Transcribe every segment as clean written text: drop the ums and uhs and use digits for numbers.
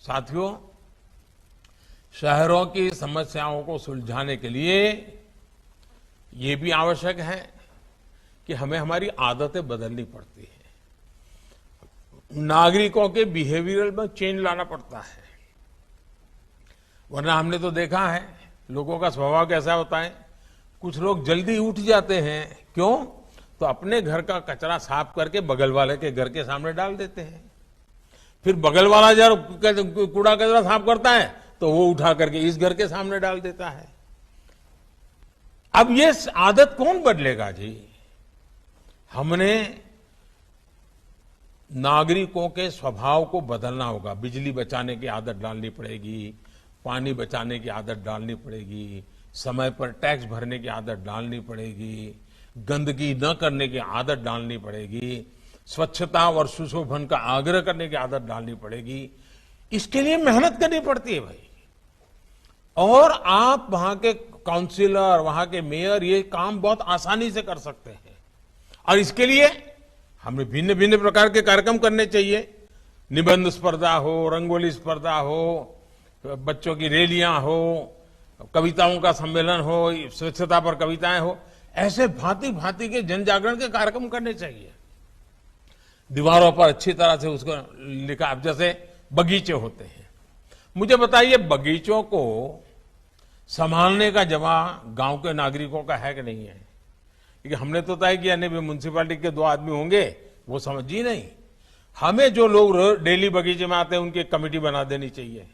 साथियों, शहरों की समस्याओं को सुलझाने के लिए ये भी आवश्यक है कि हमें हमारी आदतें बदलनी पड़ती है। नागरिकों के बिहेवियर में चेंज लाना पड़ता है, वरना हमने तो देखा है लोगों का स्वभाव कैसा होता है। कुछ लोग जल्दी उठ जाते हैं, क्यों? तो अपने घर का कचरा साफ करके बगल वाले के घर के सामने डाल देते हैं। फिर बगल वाला जब कूड़ा कचरा साफ करता है तो वो उठा करके इस घर के सामने डाल देता है। अब ये आदत कौन बदलेगा जी? हमने नागरिकों के स्वभाव को बदलना होगा। बिजली बचाने की आदत डालनी पड़ेगी, पानी बचाने की आदत डालनी पड़ेगी, समय पर टैक्स भरने की आदत डालनी पड़ेगी, गंदगी न करने की आदत डालनी पड़ेगी, स्वच्छता और सुशोभन का आग्रह करने की आदत डालनी पड़ेगी। इसके लिए मेहनत करनी पड़ती है भाई। और आप वहां के काउंसिलर, वहां के मेयर ये काम बहुत आसानी से कर सकते हैं। और इसके लिए हमें भिन्न भिन्न प्रकार के कार्यक्रम करने चाहिए। निबंध स्पर्धा हो, रंगोली स्पर्धा हो, बच्चों की रैलियां हो, कविताओं का सम्मेलन हो, स्वच्छता पर कविताएं हो, ऐसे भांति भांति के जन जागरण के कार्यक्रम करने चाहिए। दीवारों पर अच्छी तरह से उसको लिखा। अब जैसे बगीचे होते हैं, मुझे बताइए बगीचों को संभालने का जवाब गांव के नागरिकों का है कि नहीं है? क्योंकि हमने तो तय किया नहीं, म्यूनसिपैलिटी के 2 आदमी होंगे, वो समझ ही नहीं। हमें जो लोग डेली बगीचे में आते हैं उनकी एक कमेटी बना देनी चाहिए।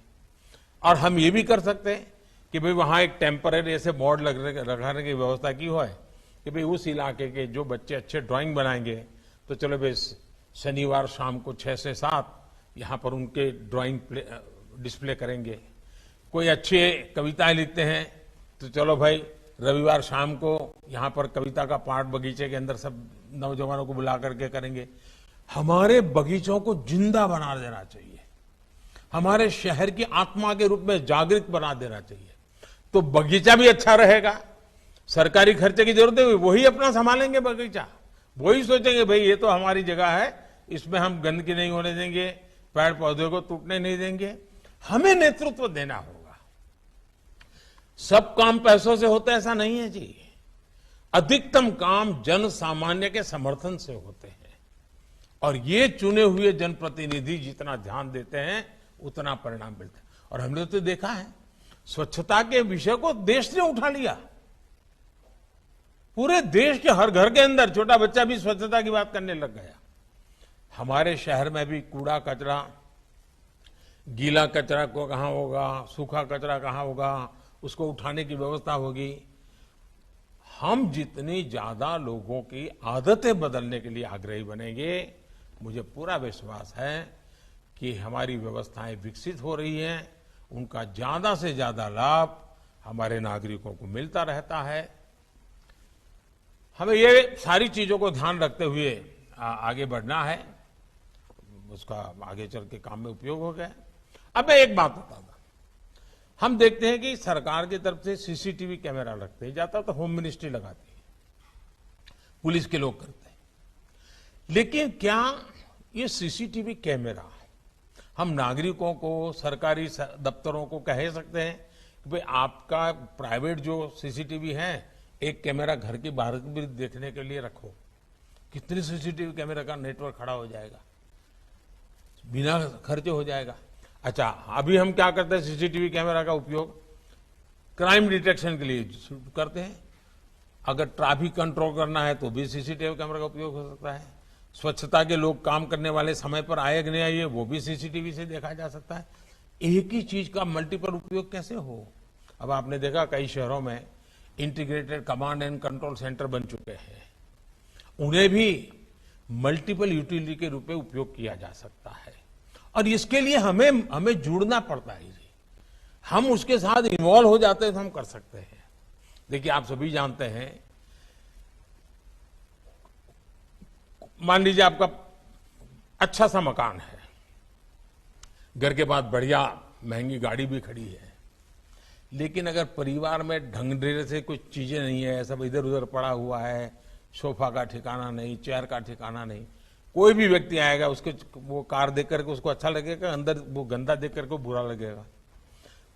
और हम ये भी कर सकते हैं कि भाई वहां एक टेम्पररी ऐसे बोर्ड लगाने की व्यवस्था की हो है कि भाई उस इलाके के जो बच्चे अच्छे ड्राइंग बनाएंगे तो चलो भाई शनिवार शाम को 6 से 7 यहाँ पर उनके ड्राइंग डिस्प्ले करेंगे। कोई अच्छे कविताएं लिखते हैं तो चलो भाई रविवार शाम को यहाँ पर कविता का पाठ बगीचे के अंदर सब नौजवानों को बुला करके करेंगे। हमारे बगीचों को जिंदा बना देना चाहिए, हमारे शहर की आत्मा के रूप में जागृत बना देना चाहिए। तो बगीचा भी अच्छा रहेगा, सरकारी खर्चे की जरूरत है, वही अपना संभालेंगे बगीचा, वही सोचेंगे भाई ये तो हमारी जगह है, इसमें हम गंदगी नहीं होने देंगे, पेड़ पौधे को टूटने नहीं देंगे। हमें नेतृत्व देना होगा। सब काम पैसों से होता है ऐसा नहीं है जी। अधिकतम काम जन सामान्य के समर्थन से होते हैं। और ये चुने हुए जनप्रतिनिधि जितना ध्यान देते हैं उतना परिणाम मिलता है। और हमने तो देखा है स्वच्छता के विषय को देश ने उठा लिया। पूरे देश के हर घर के अंदर छोटा बच्चा भी स्वच्छता की बात करने लग गया। हमारे शहर में भी कूड़ा कचरा, गीला कचरा को कहां होगा, सूखा कचरा कहां होगा, उसको उठाने की व्यवस्था होगी। हम जितनी ज्यादा लोगों की आदतें बदलने के लिए आग्रही बनेंगे, मुझे पूरा विश्वास है कि हमारी व्यवस्थाएं विकसित हो रही हैं, उनका ज्यादा से ज्यादा लाभ हमारे नागरिकों को मिलता रहता है। हमें ये सारी चीजों को ध्यान रखते हुए आगे बढ़ना है, उसका आगे चल के काम में उपयोग हो गया। अब मैं एक बात बताता हूं, हम देखते हैं कि सरकार की तरफ से सीसीटीवी कैमरा लगते हैं, जाता तो होम मिनिस्ट्री लगाती है, पुलिस के लोग करते हैं। लेकिन क्या ये सीसीटीवी कैमरा हम नागरिकों को, सरकारी दफ्तरों को कह सकते हैं कि भाई आपका प्राइवेट जो सीसीटीवी है, एक कैमरा घर के बाहर भी देखने के लिए रखो? कितने सीसीटीवी कैमरा का नेटवर्क खड़ा हो जाएगा, बिना खर्चे हो जाएगा। अच्छा, अभी हम क्या करते हैं, सीसीटीवी कैमरा का उपयोग क्राइम डिटेक्शन के लिए करते हैं। अगर ट्रैफिक कंट्रोल करना है तो भी सीसीटीवी कैमरा का उपयोग हो सकता है। स्वच्छता के लोग काम करने वाले समय पर आए कि नहीं आए, वो भी सीसीटीवी से देखा जा सकता है। एक ही चीज का मल्टीपल उपयोग कैसे हो? अब आपने देखा कई शहरों में integrated command and control centre बन चुके हैं, उन्हें भी मल्टीपल यूटिलिटी के रूप में उपयोग किया जा सकता है। और इसके लिए हमें जुड़ना पड़ता है जी। हम उसके साथ इन्वॉल्व हो जाते हैं तो हम कर सकते हैं। देखिए, आप सभी जानते हैं, मान लीजिए आपका अच्छा सा मकान है, घर के पास बढ़िया महंगी गाड़ी भी खड़ी है, लेकिन अगर परिवार में ढंग से कुछ चीजें नहीं है, सब इधर उधर पड़ा हुआ है, सोफा का ठिकाना नहीं, चेयर का ठिकाना नहीं, कोई भी व्यक्ति आएगा उसके वो कार देख करके उसको अच्छा लगेगा, अंदर वो गंदा देख करके बुरा लगेगा।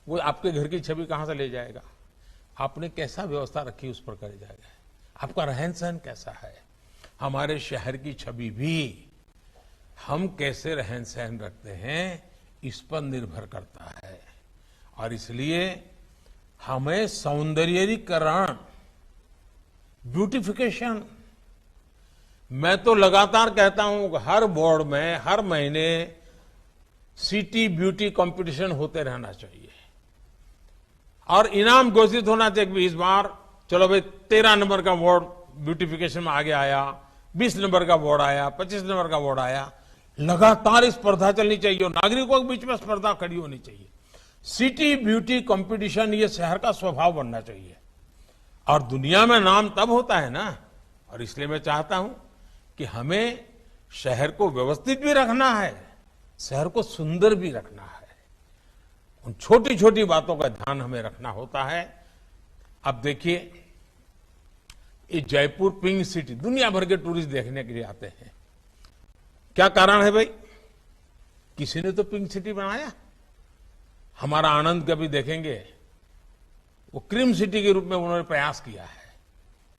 वो आपके घर की छवि कहां से ले जाएगा? आपने कैसा व्यवस्था रखी उस पर कर जाएगा। आपका रहन सहन कैसा है? हमारे शहर की छवि भी हम कैसे रहन सहन रखते हैं इस पर निर्भर करता है। और इसलिए हमें सौंदर्यीकरण, ब्यूटिफिकेशन, मैं तो लगातार कहता हूं हर बोर्ड में हर महीने सिटी ब्यूटी कंपटीशन होते रहना चाहिए और इनाम घोषित होना चाहिए कि इस बार चलो भाई 13 नंबर का वार्ड ब्यूटिफिकेशन में आगे आया, 20 नंबर का वार्ड आया, 25 नंबर का वार्ड आया। लगातार स्पर्धा चलनी चाहिए और नागरिकों के बीच में स्पर्धा खड़ी होनी चाहिए। सिटी ब्यूटी कंपटीशन ये शहर का स्वभाव बनना चाहिए और दुनिया में नाम तब होता है ना। और इसलिए मैं चाहता हूं कि हमें शहर को व्यवस्थित भी रखना है, शहर को सुंदर भी रखना है। उन छोटी छोटी बातों का ध्यान हमें रखना होता है। अब देखिए, ये जयपुर पिंक सिटी, दुनिया भर के टूरिस्ट देखने के लिए आते हैं। क्या कारण है भाई? किसी ने तो पिंक सिटी बनाया। हमारा आनंद का भी देखेंगे, वो क्रीम सिटी के रूप में उन्होंने प्रयास किया है,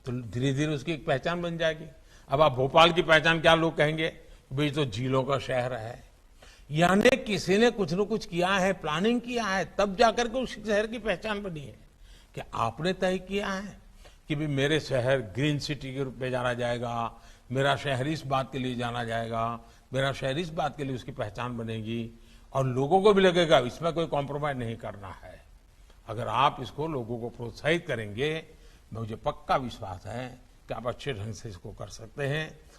तो धीरे धीरे उसकी एक पहचान बन जाएगी। अब आप भोपाल की पहचान क्या लोग कहेंगे? भाई तो झीलों का शहर है। यानी किसी ने कुछ न कुछ किया है, प्लानिंग किया है, तब जाकर के उस शहर की पहचान बनी है। कि आपने तय किया है कि भाई मेरे शहर ग्रीन सिटी के रूप में जाना जाएगा, मेरा शहर इस बात के लिए जाना जाएगा, मेरा शहर इस बात के लिए उसकी पहचान बनेगी और लोगों को भी लगेगा इसमें कोई कॉम्प्रोमाइज नहीं करना है। अगर आप इसको लोगों को प्रोत्साहित करेंगे, मुझे पक्का विश्वास है कि आप अच्छे ढंग से इसको कर सकते हैं।